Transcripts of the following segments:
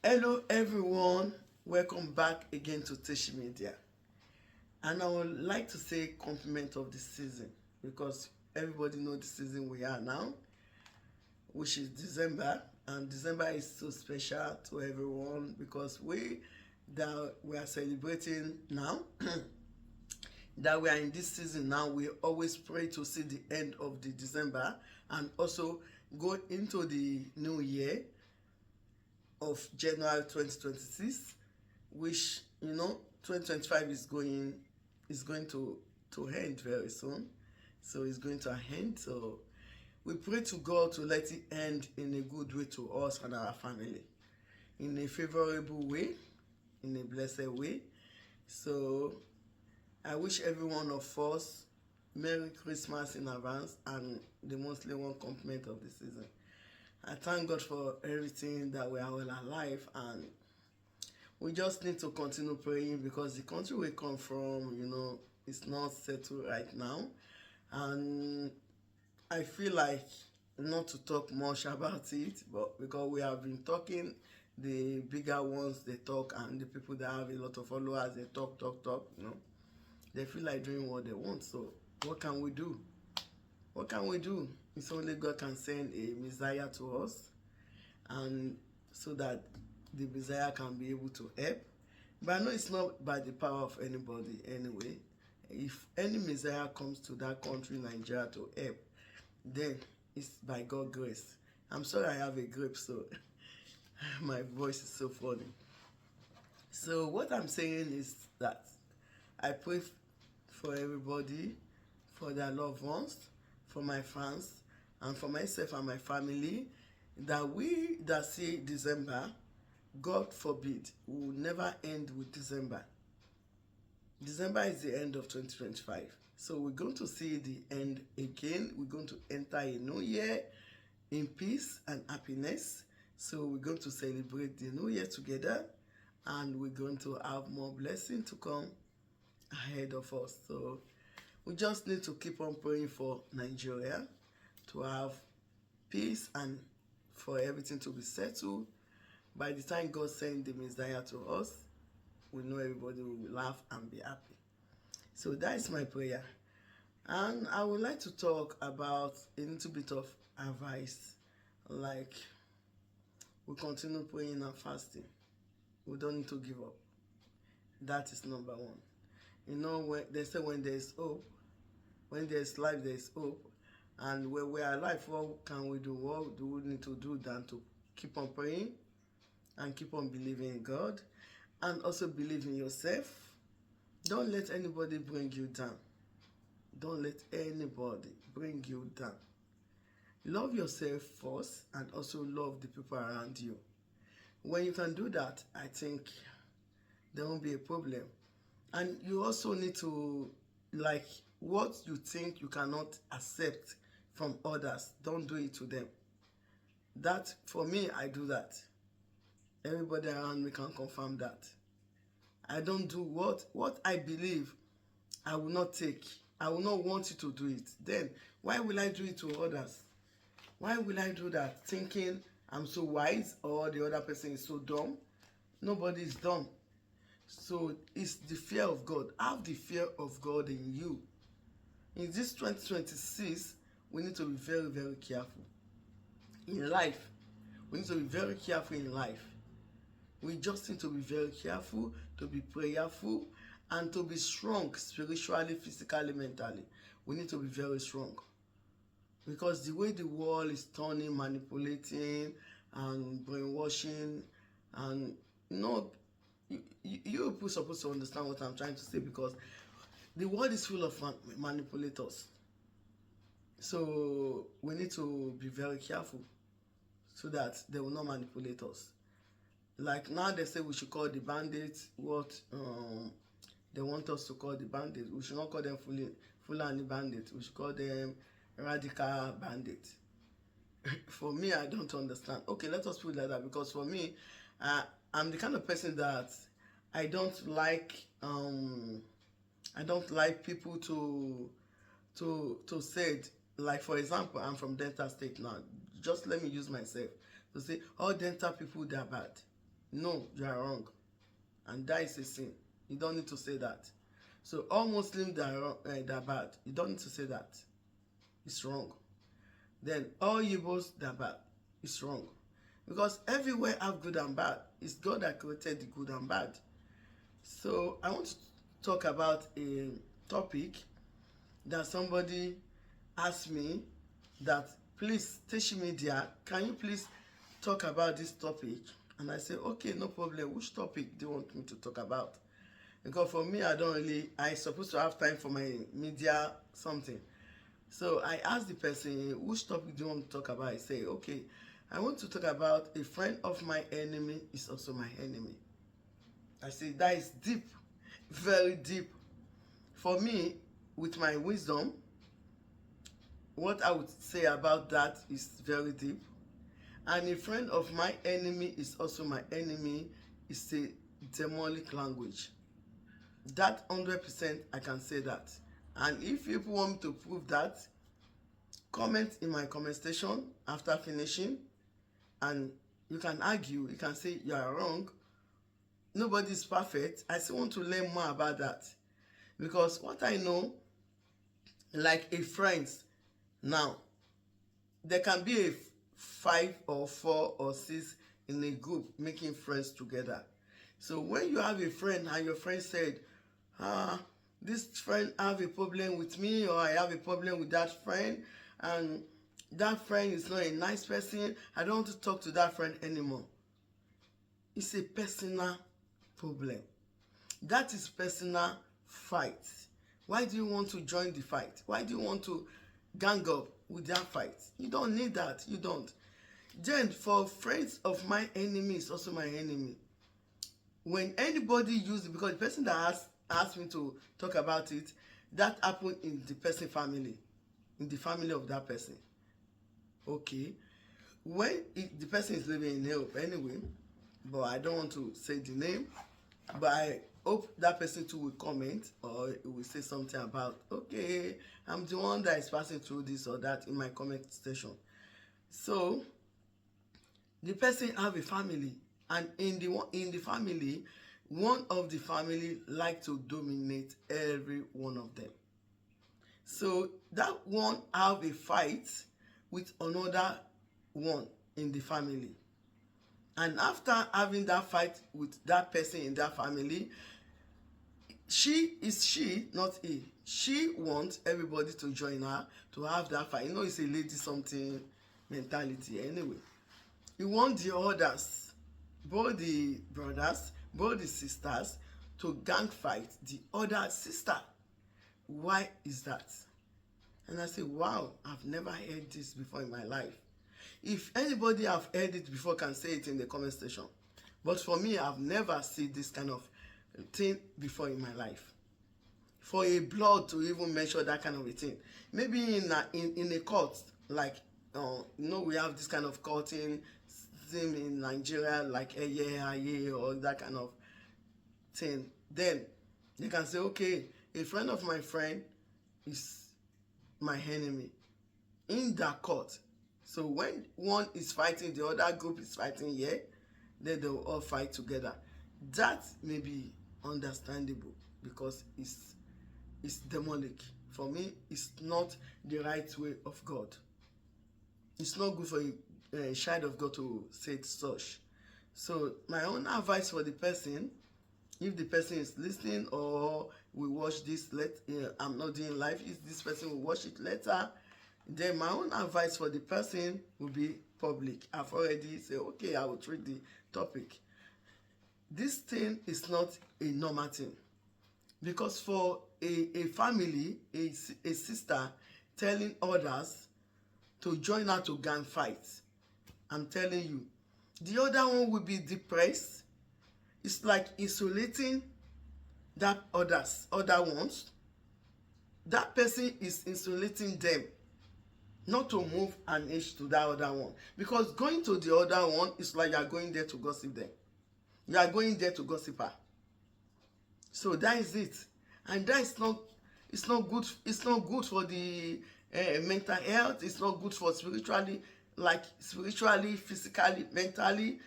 Hello everyone, welcome back again to Teshi Media. And I would like to say compliment of the season because everybody know the season we are now, which is December, and December is so special to everyone because we are celebrating now that we are in this season now. We always pray to see the end of the December and also go into the new year of January 2026, which 2025 is going to end very soon. So it's going to end. So we pray to God to let it end in a good way to us and our family, in a favorable way, in a blessed way. So I wish every one of us Merry Christmas in advance and the mostly one compliment of the season. I thank God for everything that we are all alive, and we just need to continue praying because the country we come from, is not settled right now. And I feel like not to talk much about it, but because we have been talking, the bigger ones they talk, and the people that have a lot of followers they talk. They feel like doing what they want. So what can we do? What can we do? It's only God can send a Messiah to us, and so that the Messiah can be able to help. But I know it's not by the power of anybody anyway. If any Messiah comes to that country, Nigeria, to help, then it's by God's grace. I'm sorry I have a grape, so my voice is so funny. So what I'm saying is that I pray for everybody, for their loved ones, for my fans, and for myself and my family, that we that see December, God forbid, will never end with December. December is the end of 2025. So we're going to see the end again. We're going to enter a new year in peace and happiness. So we're going to celebrate the new year together, and we're going to have more blessing to come ahead of us. So we just need to keep on praying for Nigeria to have peace and for everything to be settled. By the time God sends the Messiah to us, we know everybody will laugh and be happy. So that is my prayer. And I would like to talk about a little bit of advice. Like, we continue praying and fasting. We don't need to give up. That is number one. When they say when there is hope, when there is life, there is hope. And when we are alive, what can we do? What do we need to do than to keep on praying and keep on believing in God, and also believe in yourself. Don't let anybody bring you down. Don't let anybody bring you down. Love yourself first and also love the people around you. When you can do that, I think there won't be a problem. And you also need to, like, what you think you cannot accept from others, don't do it to them. That, for me, I do that. Everybody around me can confirm that. I don't do what I believe I will not take. I will not want you to do it. Then why will I do it to others? Why will I do that thinking I'm so wise or the other person is so dumb? Nobody is dumb. So it's the fear of God. Have the fear of God in you. In this 2026, we need to be very, very careful. In life, we need to be very careful in life. We just need to be very careful, to be prayerful, and to be strong spiritually, physically, mentally. We need to be very strong. Because the way the world is turning, manipulating, and brainwashing, and you people supposed to understand what I'm trying to say, because the world is full of manipulators. So we need to be very careful so that they will not manipulate us. Like now they say we should call the bandits what they want us to call the bandits. We should not call them Fulani bandits. We should call them radical bandits. For me, I don't understand. Okay, let us put it like that, because for me, I'm the kind of person that I don't like people to say it. Like, for example, I'm from Delta State now. Just let me use myself to say all Delta people, they are bad. no, you are wrong, and that is a sin. You don't need to say that. So all Muslims that are wrong, that are bad, you don't need to say that. It's wrong. Then all Igbos that are bad, it's wrong. Because everywhere have good and bad. It's God that created the good and bad. So I want to talk about a topic that somebody asked me that, please, Teshi Media, can you please talk about this topic? And I said, okay, no problem. Which topic do you want me to talk about? Because for me, I supposed to have time for my media something. So I asked the person, which topic do you want to talk about? I say, okay, I want to talk about a friend of my enemy is also my enemy. I say, that is deep, very deep. For me, with my wisdom, what I would say about that is very deep. And a friend of my enemy is also my enemy is a demonic language. That 100% I can say that. And if people want me to prove that, comment in my comment section after finishing, and you can argue, you can say you are wrong. Nobody is perfect. I still want to learn more about that, because what I know, like a friends, now there can be a 5 or 4 or 6 in a group making friends together. So when you have a friend and your friend said, this friend have a problem with me, or I have a problem with that friend, and that friend is not a nice person, I don't want to talk to that friend anymore. It's a personal problem. That is personal fight. Why do you want to join the fight? Why do you want to gang up with that fight? You don't need that. You don't. Then for friends of my enemy is also my enemy. When anybody uses, because the person that asked me to talk about it, that happened in the person family, in the family of that person. Okay, when the person is living in Europe anyway, but I don't want to say the name, but I hope that person too will comment, or it will say something about, okay, I'm the one that is passing through this or that in my comment section. So the person have a family, and in the family, one of the family like to dominate every one of them. So that one have a fight with another one in the family, and after having that fight with that person in that family, she not he, she wants everybody to join her to have that fight. You know, it's a lady something mentality anyway. You want the others, both the brothers, both the sisters, to gang fight the other sister. Why is that? And I say, wow, I've never heard this before in my life. If anybody have heard it before, can say it in the comment section. But for me, I've never seen this kind of thing before in my life. For a blood to even mention that kind of a thing, maybe in a court, like we have this kind of courting in Nigeria, like Eye or that kind of thing. Then they can say, okay, a friend of my friend is my enemy in that court. So when one is fighting, the other group is fighting here, then they will all fight together. That may be understandable because it's demonic. For me, it's not the right way of God. It's not good for a child of God to say such. So my own advice for the person, if the person is listening or will watch this I'm not doing live, if this person will watch it later, then my own advice for the person will be public. I've already said, okay, I will treat the topic. This thing is not a normal thing, because for a family, a sister telling others to join her to gang fight, I'm telling you, the other one will be depressed. It's like insulating that other ones. That person is insulating them not to move an inch to that other one, because going to the other one is like you are going there to gossip them. You are going there to gossip her. So that is it, and that is not. It's not good. It's not good for the mental health. It's not good for spiritually, physically, mentally.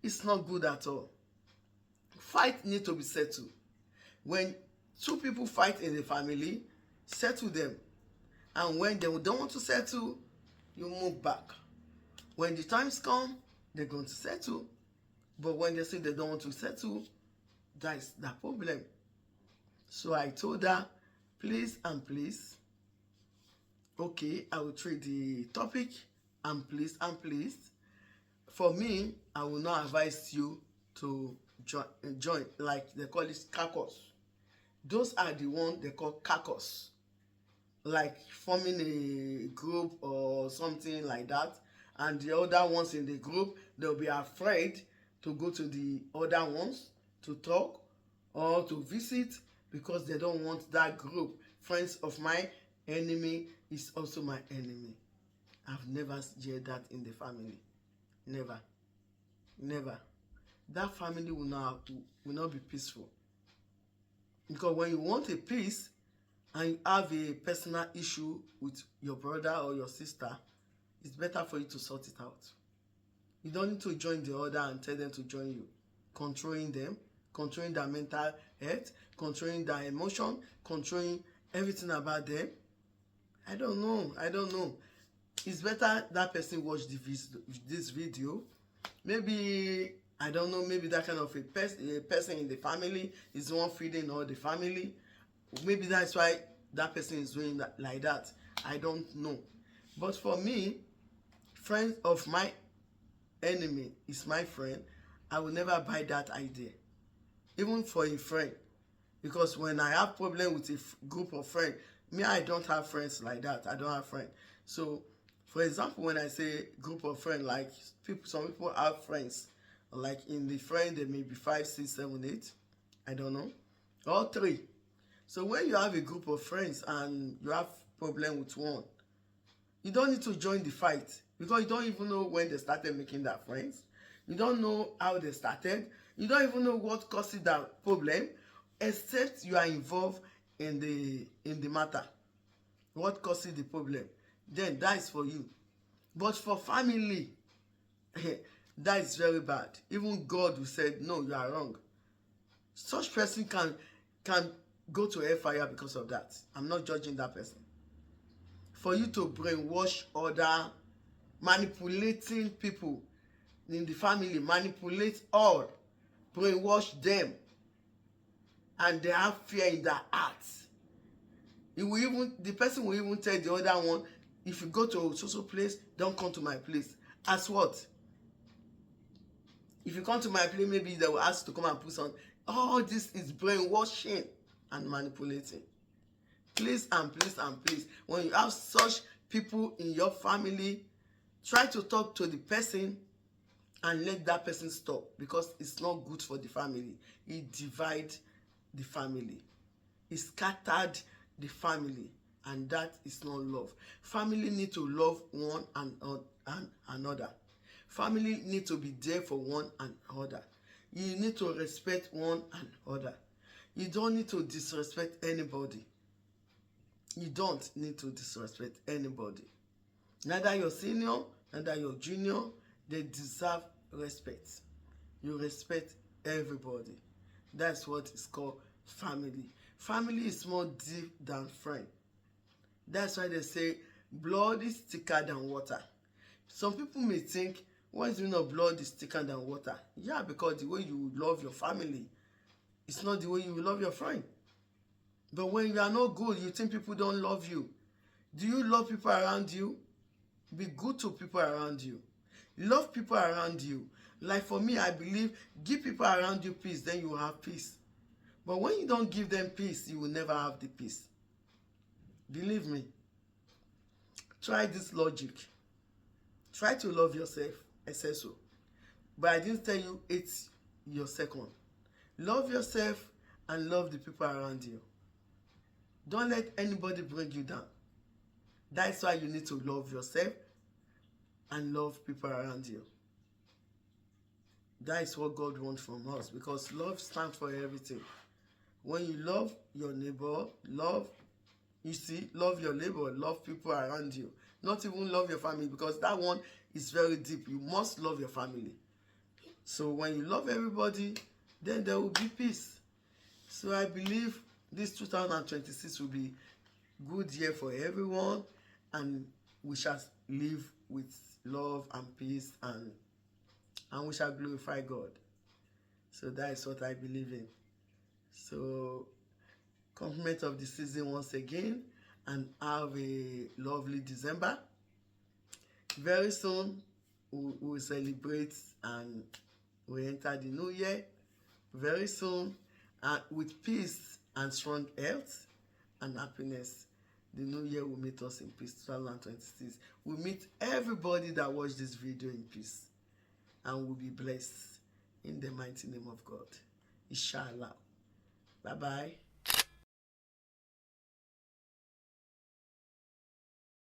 It's not good at all. Fight need to be settled. When two people fight in the family, settle them. And when they don't want to settle, you move back. When the times come, they're going to settle. But when they say they don't want to settle, that is the problem. So I told her, please and please, okay, I will treat the topic, and please, for me, I will not advise you to join like they call it caucus. Those are the ones they call caucus, like forming a group or something like that, and the other ones in the group, they'll be afraid to go to the other ones to talk or to visit because they don't want that group. Friends of my enemy is also my enemy. I've never heard that in the family. Never. That family will not be peaceful. Because when you want a peace and you have a personal issue with your brother or your sister, it's better for you to sort it out. You don't need to join the other and tell them to join you. Controlling them, controlling their mental health, controlling their emotion, controlling everything about them. I don't know. It's better that person watch this video. Maybe, I don't know, maybe that kind of a person in the family is the one feeding all the family. Maybe that's why that person is doing that like that. I don't know. But for me, friends of my enemy is my friend. I will never buy that idea, even for a friend. Because when I have problem with a group of friends, me, I don't have friends like that. I don't have friends. So for example, when I say group of friends, like some people have friends, like in the friend there may be 5, 6, 7, 8, I don't know, or 3. So when you have a group of friends and you have problem with one, you don't need to join the fight, because you don't even know when they started making that friends. You don't know how they started. You don't even know what causes that problem, except you are involved in the matter. What causes the problem? Then that is for you. But for family, that is very bad. Even God will say, no, you are wrong. Such person can go to hellfire because of that. I'm not judging that person. For you to brainwash other, manipulating people in the family, manipulate all, brainwash them, and they have fear in their hearts. The person will even tell the other one, if you go to social place, don't come to my place. As what? If you come to my place, maybe they will ask to come and put on. All this is brainwashing and manipulating. Please and please, when you have such people in your family, try to talk to the person and let that person stop, because it's not good for the family. It divides the family. It scattered the family, and that is not love. Family need to love one and another. Family need to be there for one and another. You need to respect one and another. You don't need to disrespect anybody. You don't need to disrespect anybody. Neither your senior, neither your junior. They deserve respect. You respect everybody. That's what is called family. Family is more deep than friend. That's why they say blood is thicker than water. Some people may think, why is it not blood is thicker than water? Yeah, because the way you love your family, it's not the way you love your friend. But when you are not good, you think people don't love you. Do you love people around you? Be good to people around you. Love people around you. Like for me, I believe, give people around you peace, then you will have peace. But when you don't give them peace, you will never have the peace. Believe me. Try this logic. Try to love yourself. I say so. But I didn't tell you it's your second. Love yourself and love the people around you. Don't let anybody bring you down. That's why you need to love yourself and love people around you. That is what God wants from us, because love stands for everything. When you love your neighbor, love your neighbor, love people around you. Not even love your family, because that one is very deep. You must love your family. So when you love everybody, then there will be peace. So I believe this 2026 will be good year for everyone, and we shall live with love and peace, and we shall glorify God. So that is what I believe in. So compliment of the season once again, and have a lovely December. Very soon we will celebrate and we enter the new year very soon, and with peace and strong health and happiness. The new year will meet us in peace. 2026 will meet everybody that watch this video in peace, and will be blessed in the mighty name of God. Inshallah. Bye bye.